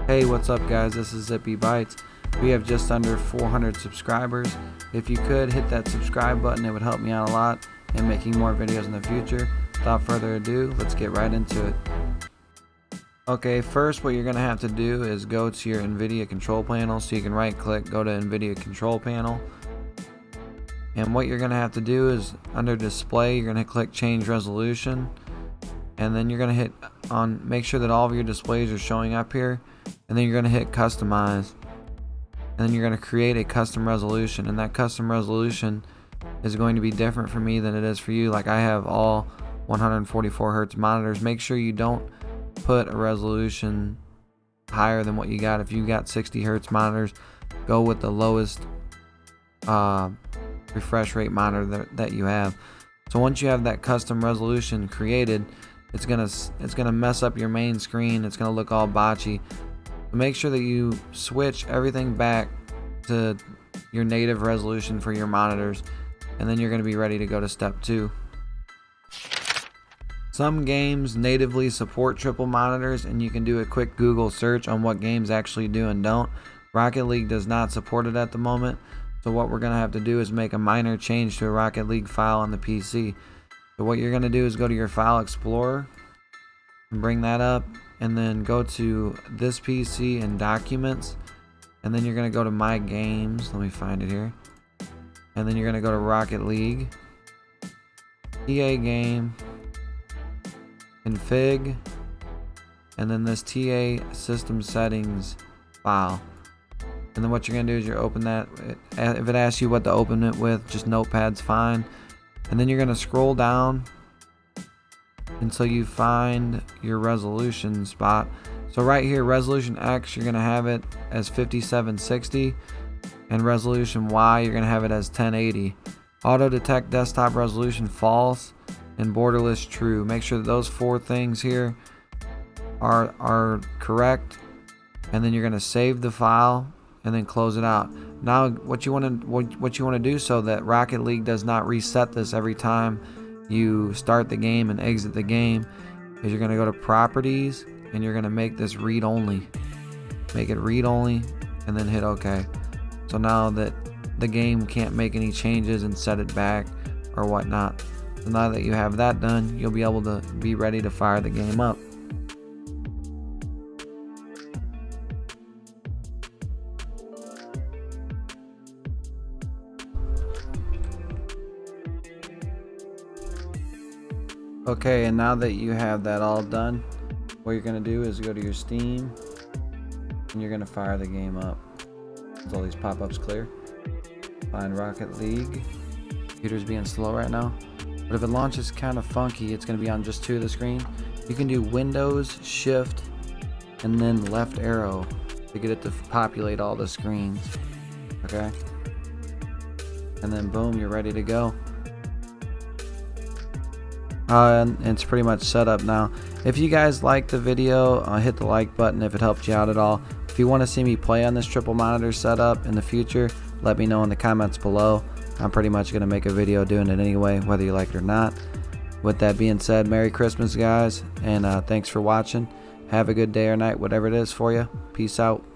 Hey, what's up guys, this is Zippy Bytes. We have just under 400 subscribers. If you could hit that subscribe button, it would help me out a lot in making more videos in the future. Without further ado, let's get right into it. Okay, first what you're going to have to do is go to your Nvidia control panel. So you can right click, go to Nvidia control panel. And what you're going to have to do is under display, you're going to click change resolution. And then you're going to hit on, make sure that all of your displays are showing up here. And then you're going to hit customize. And then you're going to create a custom resolution. And that custom resolution is going to be different for me than it is for you. Like I have all 144 hertz monitors. Make sure you don't put a resolution higher than what you got. If you got 60 hertz monitors, go with the lowest refresh rate monitor that you have. So once you have that custom resolution created, it's gonna mess up your main screen. It's gonna look all botchy. So make sure that you switch everything back to your native resolution for your monitors, and then you're gonna be ready to go to step 2. Some games natively support triple monitors, and you can do a quick Google search on what games actually do and don't. Rocket League does not support it at the moment, so what we're gonna have to do is make a minor change to a Rocket League file on the PC. So what you're gonna do is go to your File Explorer and bring that up, and then go to this PC and Documents, and then you're gonna go to My Games. Let me find it here. And then you're gonna go to Rocket League, TA Game, Config, and then this TA System Settings file. And then what you're gonna do is you open that. If it asks you what to open it with, just Notepad's fine. And then you're going to scroll down until you find your resolution spot. So right here, resolution X, you're going to have it as 5760, and resolution Y, you're going to have it as 1080. Auto detect desktop resolution false and borderless true. Make sure that those 4 things here are correct, and then you're going to save the file and then close it out. Now what you want to do so that Rocket League does not reset this every time you start the game and exit the game is you're going to go to properties, and you're going to make this read only. Make it read only, and then hit OK. So now that the game can't make any changes and set it back or whatnot. So now that you have that done, you'll be able to be ready to fire the game up. Okay, and now that you have that all done, what you're going to do is go to your Steam, and you're going to fire the game up. As all these pop-ups clear. Find Rocket League. Computer's being slow right now. But if it launches kind of funky, it's going to be on just 2 of the screen. You can do Windows, Shift, and then left arrow to get it to populate all the screens. Okay? And then boom, you're ready to go. And it's pretty much set up now. If you guys like the video, hit the like button if it helped you out at all. If you want to see me play on this triple monitor setup in the future, let me know in the comments below. I'm pretty much going to make a video doing it anyway, whether you like it or not. With that being said, Merry Christmas guys, and thanks for watching. Have a good day or night, whatever it is for you. Peace out.